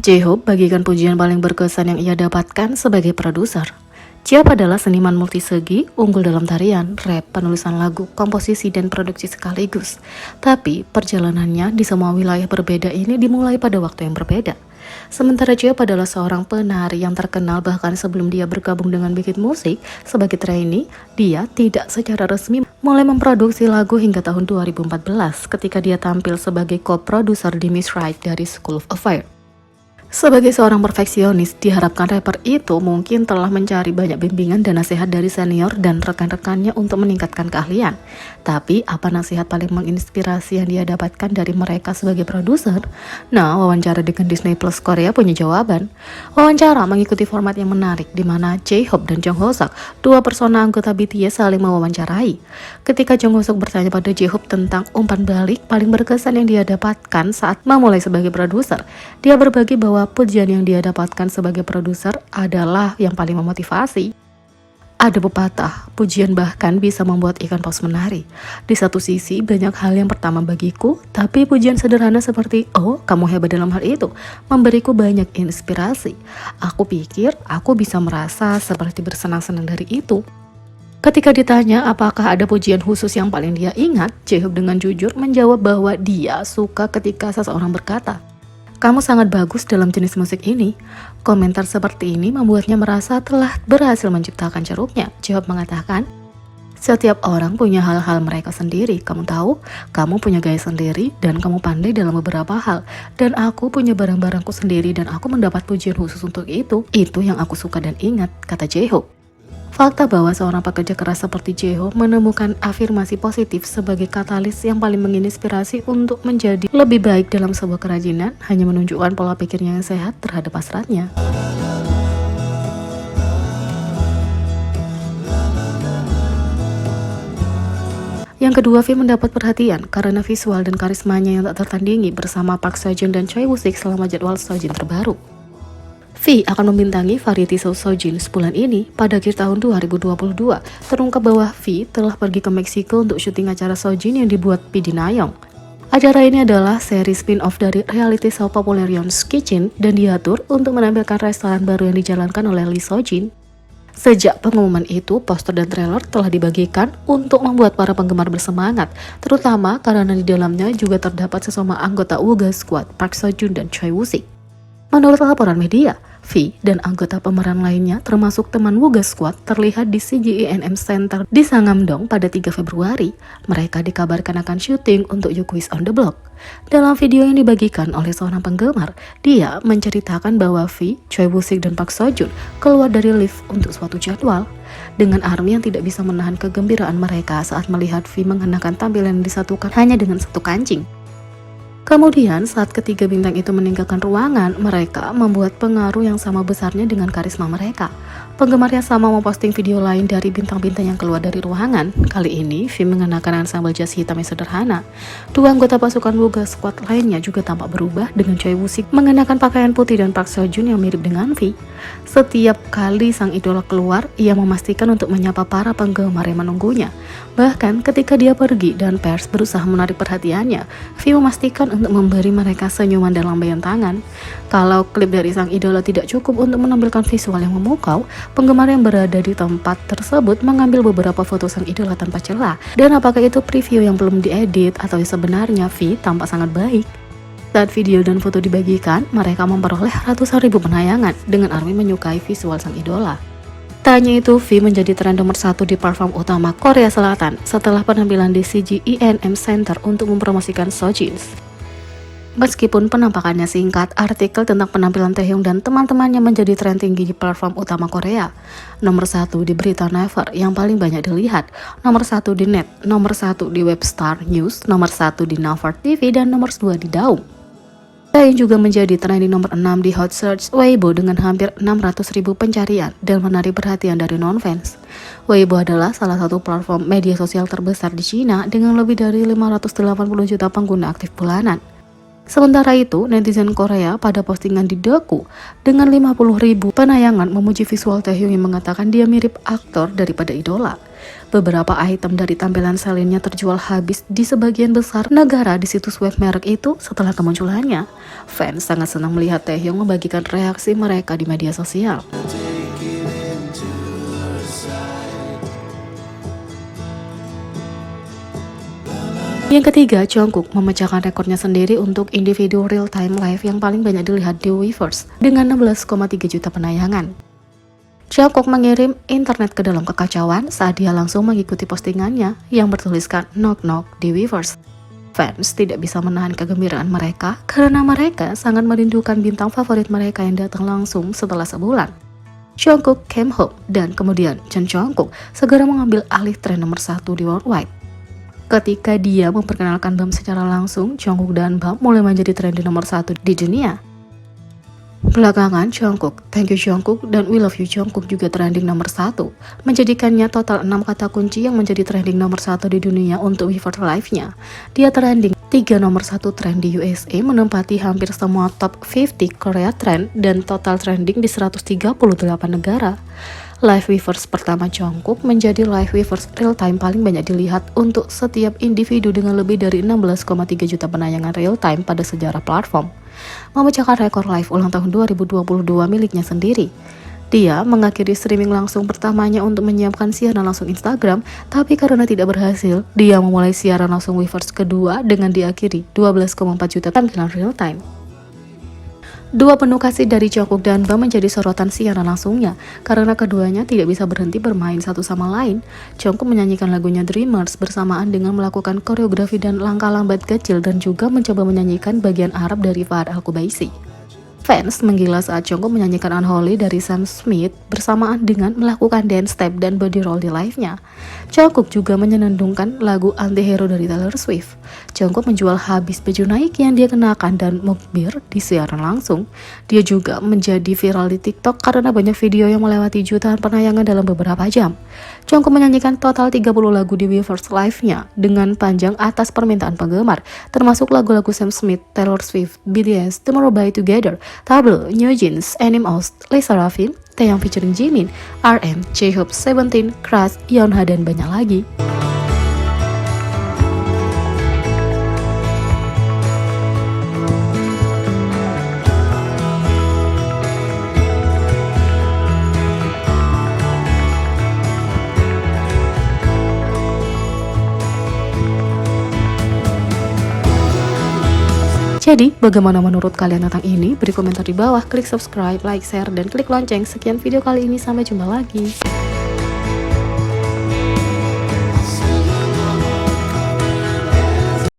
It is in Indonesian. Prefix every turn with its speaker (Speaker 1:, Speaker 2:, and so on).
Speaker 1: J-Hope bagikan pujian paling berkesan yang ia dapatkan sebagai produser. J-Hope adalah seniman multisegi, unggul dalam tarian, rap, penulisan lagu, komposisi, dan produksi sekaligus. Tapi, perjalanannya di semua wilayah berbeda ini dimulai pada waktu yang berbeda. Sementara J-Hope adalah seorang penari yang terkenal bahkan sebelum dia bergabung dengan bikin musik sebagai trainee, dia tidak secara resmi mulai memproduksi lagu hingga tahun 2014 ketika dia tampil sebagai co-producer di Miss Right dari School of Affair. Sebagai seorang perfeksionis, diharapkan rapper itu mungkin telah mencari banyak bimbingan dan nasihat dari senior dan rekan-rekannya untuk meningkatkan keahlian. Tapi, apa nasihat paling menginspirasi yang dia dapatkan dari mereka sebagai produser? Nah, wawancara dengan Disney Plus Korea punya jawaban. Wawancara mengikuti format yang menarik, di mana J-Hope dan Jung Ho-seok, dua persona anggota BTS saling mewawancarai. Ketika Jung Ho-seok bertanya pada J-Hope tentang umpan balik paling berkesan yang dia dapatkan saat memulai sebagai produser, dia berbagi bahwa pujian yang dia dapatkan sebagai produser adalah yang paling memotivasi. Ada pepatah, pujian bahkan bisa membuat ikan paus menari. Di satu sisi, banyak hal yang pertama bagiku, tapi pujian sederhana seperti, "Oh, kamu hebat dalam hal itu," memberiku banyak inspirasi. Aku pikir aku bisa merasa seperti bersenang-senang dari itu. Ketika ditanya apakah ada pujian khusus yang paling dia ingat, J-Hope dengan jujur menjawab bahwa dia suka ketika seseorang berkata, "Kamu sangat bagus dalam jenis musik ini." Komentar seperti ini membuatnya merasa telah berhasil menciptakan ceruknya. J-Hope mengatakan, "Setiap orang punya hal-hal mereka sendiri. Kamu tahu, kamu punya gaya sendiri dan kamu pandai dalam beberapa hal. Dan aku punya barang-barangku sendiri dan aku mendapat pujian khusus untuk itu. Itu yang aku suka dan ingat," kata J-Hope. Fakta bahwa seorang pekerja keras seperti J-Hope menemukan afirmasi positif sebagai katalis yang paling menginspirasi untuk menjadi lebih baik dalam sebuah kerajinan hanya menunjukkan pola pikirnya yang sehat terhadap hasratnya. Yang kedua, V mendapat perhatian karena visual dan karismanya yang tak tertandingi bersama Park Seo-joon dan Choi Woo-sik selama jadwal Sojin terbaru. V akan membintangi variety show Sojin sebulan ini. Pada akhir tahun 2022, terungkap bahwa V telah pergi ke Meksiko untuk syuting acara Sojin yang dibuat P.D. Nayong. Acara ini adalah seri spin-off dari reality show populer Yeon's Kitchen dan diatur untuk menampilkan restoran baru yang dijalankan oleh Lee Sojin. Sejak pengumuman itu, poster dan trailer telah dibagikan untuk membuat para penggemar bersemangat, terutama karena di dalamnya juga terdapat sesama anggota Wooga Squad, Park Seo-joon dan Choi Woo-sik. Menurut laporan media, V dan anggota pemeran lainnya termasuk teman Wooga Squad terlihat di CGENM Center di Sangam-dong pada 3 Februari. Mereka dikabarkan akan syuting untuk You Quiz on the Block. Dalam video yang dibagikan oleh seorang penggemar, dia menceritakan bahwa V, Choi Woo-sik dan Park Seo-joon keluar dari lift untuk suatu jadwal. Dengan ARMY yang tidak bisa menahan kegembiraan mereka saat melihat V mengenakan tampilan yang disatukan hanya dengan satu kancing. Kemudian saat ketiga bintang itu meninggalkan ruangan, mereka membuat pengaruh yang sama besarnya dengan karisma mereka. Penggemar yang sama memposting video lain dari bintang-bintang yang keluar dari ruangan. Kali ini, V mengenakan ensemble jas hitam yang sederhana. Dua anggota pasukan Wooga Squad lainnya juga tampak berubah dengan Choi Woo-sik mengenakan pakaian putih dan Park Seo-joon yang mirip dengan V. Setiap kali sang idola keluar, ia memastikan untuk menyapa para penggemar yang menunggunya. Bahkan ketika dia pergi dan pers berusaha menarik perhatiannya, V memastikan untuk memberi mereka senyuman dan lambaian tangan. Kalau klip dari sang idola tidak cukup untuk menampilkan visual yang memukau, penggemar yang berada di tempat tersebut mengambil beberapa foto sang idola tanpa celah. Dan apakah itu preview yang belum diedit atau sebenarnya V tampak sangat baik? Saat video dan foto dibagikan, mereka memperoleh ratusan ribu penayangan dengan ARMY menyukai visual sang idola. Tak hanya itu, V menjadi tren nomor 1 di platform utama Korea Selatan setelah penampilan di CGENM Center untuk mempromosikan Sojin. Meskipun penampakannya singkat, artikel tentang penampilan Taehyung dan teman-temannya menjadi tren tinggi di platform utama Korea. Nomor 1 di berita Naver yang paling banyak dilihat, nomor 1 di Net, nomor 1 di Webstar News, nomor 1 di Naver TV, dan nomor 2 di Daum. Taehyung juga menjadi trending nomor 6 di Hot Search Weibo dengan hampir 600.000 pencarian dan menarik perhatian dari non-fans. Weibo adalah salah satu platform media sosial terbesar di China dengan lebih dari 580 juta pengguna aktif bulanan. Sementara itu, netizen Korea pada postingan di Daku dengan 50.000 penayangan memuji visual Taehyung yang mengatakan dia mirip aktor daripada idola. Beberapa item dari tampilan Selinnya terjual habis di sebagian besar negara di situs web merek itu setelah kemunculannya. Fans sangat senang melihat Taehyung membagikan reaksi mereka di media sosial. Yang ketiga, Jungkook memecahkan rekornya sendiri untuk individu real-time live yang paling banyak dilihat di Weverse dengan 16,3 juta penayangan. Jungkook mengirim internet ke dalam kekacauan saat dia langsung mengikuti postingannya yang bertuliskan knock knock di Weverse. Fans tidak bisa menahan kegembiraan mereka karena mereka sangat merindukan bintang favorit mereka yang datang langsung setelah sebulan. Jungkook came home dan kemudian Jun Jungkook segera mengambil alih tren nomor 1 di worldwide. Ketika dia memperkenalkan Bam secara langsung, Jungkook dan Bam mulai menjadi trendy nomor 1 di dunia. Belakangan, Jungkook, Thank You Jungkook, dan We Love You Jungkook juga trending nomor 1, menjadikannya total 6 kata kunci yang menjadi trending nomor 1 di dunia untuk Weverse Live-nya. Dia trending 3 nomor 1 trend di USA, menempati hampir semua top 50 Korea trend dan total trending di 138 negara. Live Weverse pertama Jungkook menjadi live Weverse real time paling banyak dilihat untuk setiap individu dengan lebih dari 16,3 juta penayangan real time pada sejarah platform, memecahkan rekor live ulang tahun 2022 miliknya sendiri. Dia mengakhiri streaming langsung pertamanya untuk menyiapkan siaran langsung Instagram, tapi karena tidak berhasil, dia memulai siaran langsung Weverse kedua dengan diakhiri 12,4 juta tampilan real time. Dua penuh kasih dari Jungkook dan Bam menjadi sorotan siaran langsungnya karena keduanya tidak bisa berhenti bermain satu sama lain. Jungkook menyanyikan lagunya Dreamers bersamaan dengan melakukan koreografi dan langkah lambat kecil dan juga mencoba menyanyikan bagian Arab dari Fahad Al-Qubaisi. Fans menggila saat Jungkook menyanyikan Unholy dari Sam Smith bersamaan dengan melakukan dance step dan body roll di live-nya. Jungkook juga menyenandungkan lagu Anti-Hero dari Taylor Swift. Jungkook menjual habis baju Nike yang dia kenakan dan mukbir di siaran langsung. Dia juga menjadi viral di TikTok karena banyak video yang melewati jutaan penayangan dalam beberapa jam. Jungkook menyanyikan total 30 lagu di Weverse Live-nya dengan panjang atas permintaan penggemar, termasuk lagu-lagu Sam Smith, Taylor Swift, BTS, Tomorrow by Together, Tablo, New Jeans, Animals, Lisa Raffin, Taeyang featuring Jimin, RM, J-Hope, Seventeen, Crush, Yonha, dan banyak lagi. Jadi, bagaimana menurut kalian tentang ini? Beri komentar di bawah, klik subscribe, like, share, dan klik lonceng. Sekian video kali ini, sampai jumpa lagi.